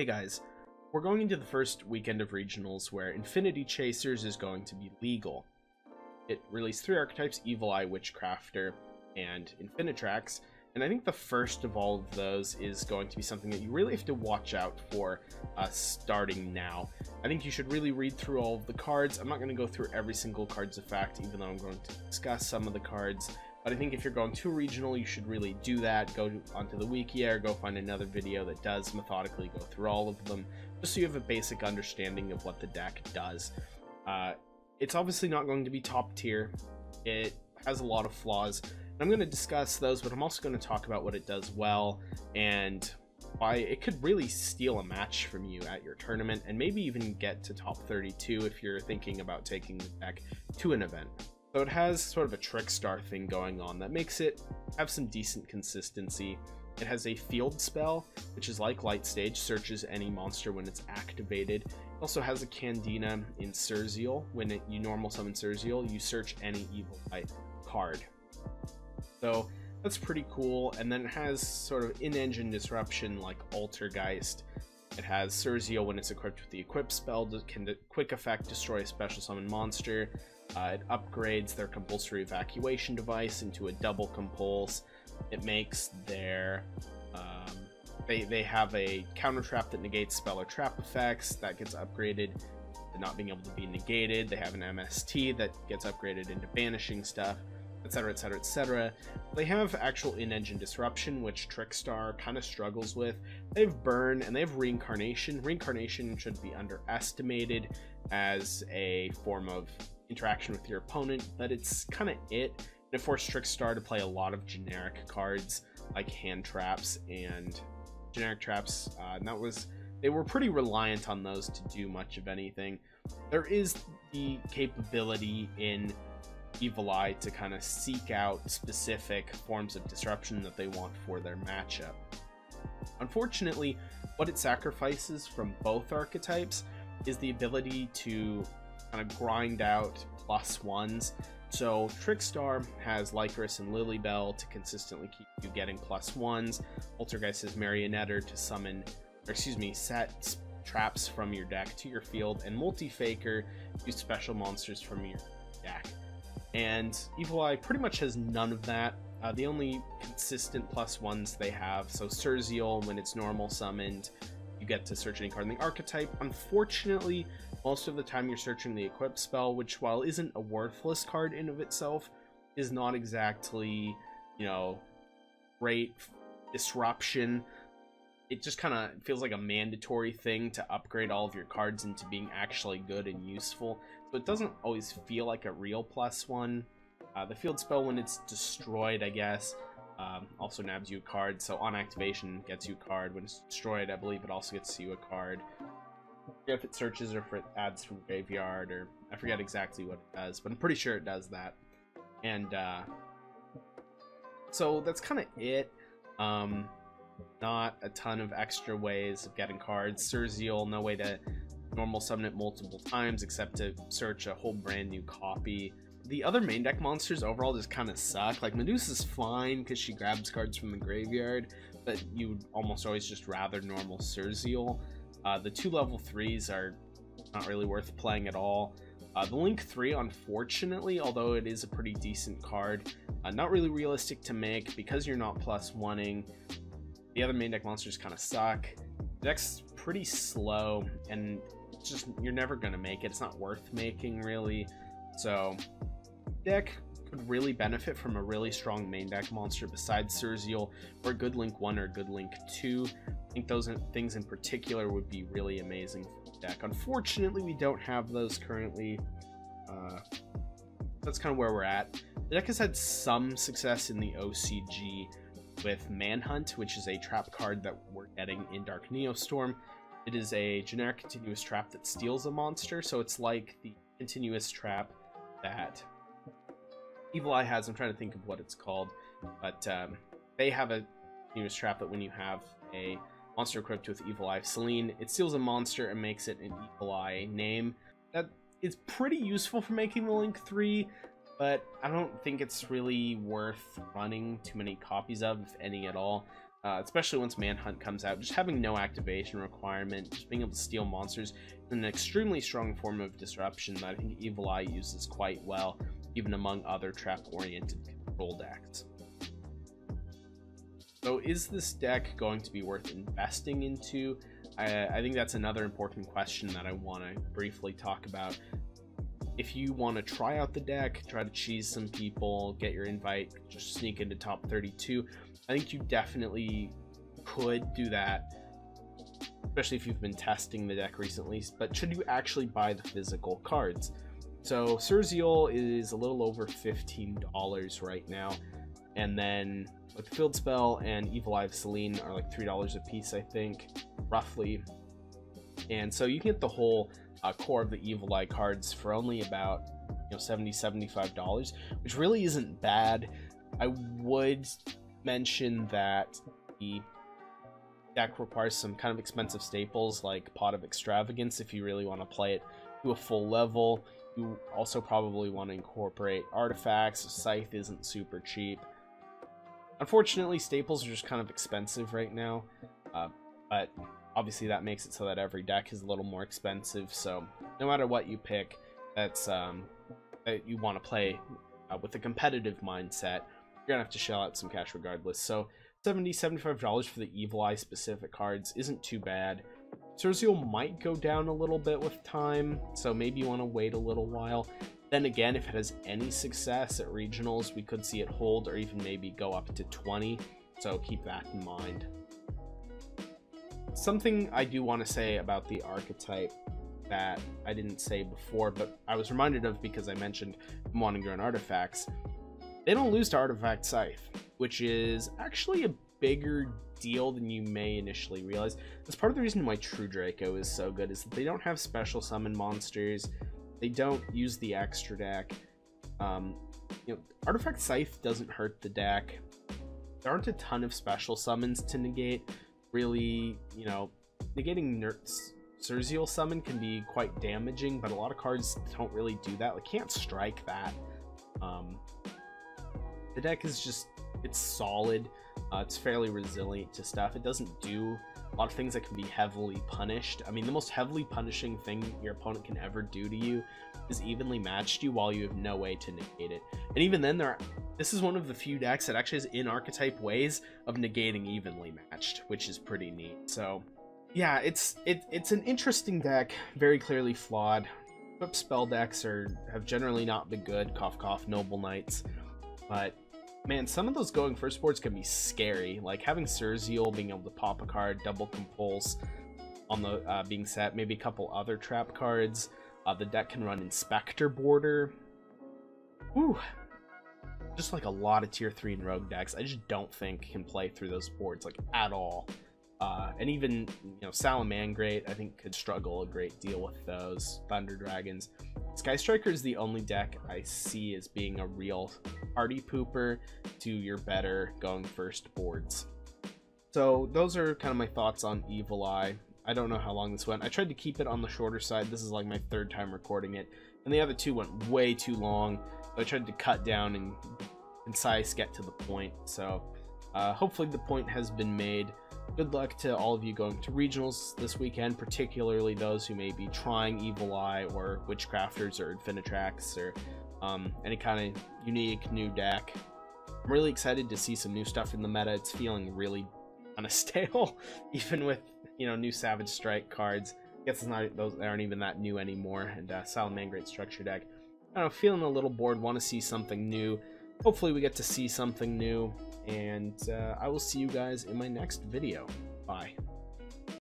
Hey guys, we're going into the first weekend of regionals where Infinity Chasers is going to be legal. It released 3 archetypes, Evil Eye, Witchcrafter, and Infinitrax, and I think the first of all of those is going to be something that you really have to watch out for starting now. I think you should really read through all of the cards. I'm not going to go through every single card's effect, even though I'm going to discuss some of the cards. But I think if you're going to a regional, you should really do that. Go onto the wiki or go find another video that does methodically go through all of them, just so you have a basic understanding of what the deck does. It's obviously not going to be top tier. It has a lot of flaws. I'm going to discuss those, but I'm also going to talk about what it does well and why it could really steal a match from you at your tournament and maybe even get to top 32 if you're thinking about taking the deck to an event. So it has sort of a Trickstar thing going on that makes it have some decent consistency. It has a field spell, which is like Light Stage, searches any monster when it's activated. It also has a Candina in Surzeal. When you normal summon Surzeal, you search any Evil Eye card. So that's pretty cool. And then it has sort of in-engine disruption like Altergeist. It has Surzeal when it's equipped with the equip spell, can quick effect destroy a special summon monster. It upgrades their compulsory evacuation device into a double compulse. It makes their they have a counter trap that negates spell or trap effects that gets upgraded to not being able to be negated. They have an MST that gets upgraded into banishing stuff, etc, etc, etc. They have actual in-engine disruption, which Trickstar kind of struggles with. They have burn and they have reincarnation. Reincarnation should be underestimated as a form of interaction with your opponent, but it's kind of it. And it forced Trickstar to play a lot of generic cards like hand traps and generic traps, and they were pretty reliant on those to do much of anything. There is the capability in Evil Eye to kind of seek out specific forms of disruption that they want for their matchup. Unfortunately, what it sacrifices from both archetypes is the ability to kind of grind out +1s. So Trickstar has Lycris and Lilybell to consistently keep you getting +1s. Altergeist has Marionetter to summon, or excuse me, set traps from your deck to your field, and Multi-Faker use special monsters from your deck. And Evil Eye pretty much has none of that. The only consistent +1s they have, so Surzeal, when it's normal summoned, you get to search any card in the archetype. Unfortunately, most of the time you're searching the equip spell, which while isn't a worthless card in of itself, is not exactly, you know, great disruption. It just kind of feels like a mandatory thing to upgrade all of your cards into being actually good and useful. So it doesn't always feel like a real +1. The field spell, when it's destroyed, I guess, also nabs you a card. So on activation, gets you a card. When it's destroyed, I believe it also gets you a card. If it searches or if it adds from graveyard, or I forget exactly what it does, but I'm pretty sure it does that. And so that's kind of it. Not a ton of extra ways of getting cards. Surzeal, no way to normal summon it multiple times except to search a whole brand new copy. The other main deck monsters overall just kind of suck. Like Medusa's fine because she grabs cards from the graveyard, but you'd almost always just rather normal Surzeal. The 2 level 3s are not really worth playing at all. The Link 3, unfortunately, although it is a pretty decent card, not really realistic to make because you're not +1ing. The other main deck monsters kind of suck. The deck's pretty slow, and it's just, you're never going to make it. It's not worth making, really. So, deck could really benefit from a really strong main deck monster besides Surzeal, or a good Link 1 or a good Link 2. I think those things in particular would be really amazing for the deck. Unfortunately, we don't have those currently. That's kind of where we're at. The deck has had some success in the OCG with Manhunt, which is a trap card that we're getting in Dark Neostorm. It is a generic continuous trap that steals a monster, so it's like the continuous trap that Evil Eye has. I'm trying to think of what it's called, but they have a continuous trap that when you have a monster equipped with Evil Eye Selene, it steals a monster and makes it an Evil Eye name. That is pretty useful for making the Link 3, but I don't think it's really worth running too many copies of, if any at all. especially once Manhunt comes out. Just having no activation requirement, just being able to steal monsters, and an extremely strong form of disruption that I think Evil Eye uses quite well, even among other trap-oriented control decks. So is this deck going to be worth investing into? I think that's another important question that I want to briefly talk about. If you want to try out the deck, try to cheese some people, get your invite, just sneak into top 32, I think you definitely could do that, especially if you've been testing the deck recently. But should you actually buy the physical cards? So Surzeal is a little over $15 right now, and then like Field Spell and Evil Eye of Selene are like $3 a piece, I think, roughly. And so you can get the whole core of the Evil Eye cards for only about $70-$75, which really isn't bad. I would mention that the deck requires some kind of expensive staples like Pot of Extravagance if you really want to play it to a full level. You also probably want to incorporate artifacts. Scythe isn't super cheap. Unfortunately, staples are just kind of expensive right now, but obviously that makes it so that every deck is a little more expensive. So no matter what you pick, that's that you want to play with a competitive mindset, you're gonna have to shell out some cash regardless. So $70-$75 for the Evil Eye specific cards isn't too bad. Surzeal might go down a little bit with time, so maybe you want to wait a little while. Then again, if it has any success at regionals, we could see it hold or even maybe go up to 20, so keep that in mind. Something I do want to say about the archetype that I didn't say before, but I was reminded of because I mentioned wanting to run artifacts. They don't lose to Artifact Scythe, which is actually a bigger deal than you may initially realize. That's part of the reason why True Draco is so good, is that they don't have special summon monsters. They don't use the extra deck. Artifact Scythe doesn't hurt the deck. There aren't a ton of special summons to negate. Really, negating Surzeal summon can be quite damaging, but a lot of cards don't really do that. Like, can't strike that. The deck is just, it's solid. It's fairly resilient to stuff. It doesn't do a lot of things that can be heavily punished. I mean, the most heavily punishing thing your opponent can ever do to you is evenly matched you while you have no way to negate it. And even then, this is one of the few decks that actually has in-archetype ways of negating evenly matched, which is pretty neat. So yeah, it's an interesting deck, very clearly flawed. Equip spell decks have generally not been good, cough cough, Noble Knights, but man, some of those going first boards can be scary. Like having Surzeal being able to pop a card, double compulse on the being set, maybe a couple other trap cards. The deck can run Inspector Border. Whew. Just like a lot of tier 3 and rogue decks, I just don't think can play through those boards like at all. And even Salamangreat, I think, could struggle a great deal with those. Thunder Dragons. Sky Striker is the only deck I see as being a real party pooper to your better going first boards. So those are kind of my thoughts on Evil Eye. I don't know how long this went. I tried to keep it on the shorter side. This is like my third time recording it, and the other two went way too long. So I tried to cut down and concise, get to the point. So hopefully the point has been made. Good luck to all of you going to regionals this weekend, particularly those who may be trying Evil Eye or Witchcrafters or Infinitrax or any kind of unique new deck. I'm really excited to see some new stuff in the meta. It's feeling really kind of stale, even with new Savage Strike cards. I guess those aren't even that new anymore. And Salamangreat structure deck. I don't know, feeling a little bored. Want to see something new. Hopefully we get to see something new. And I will see you guys in my next video. Bye.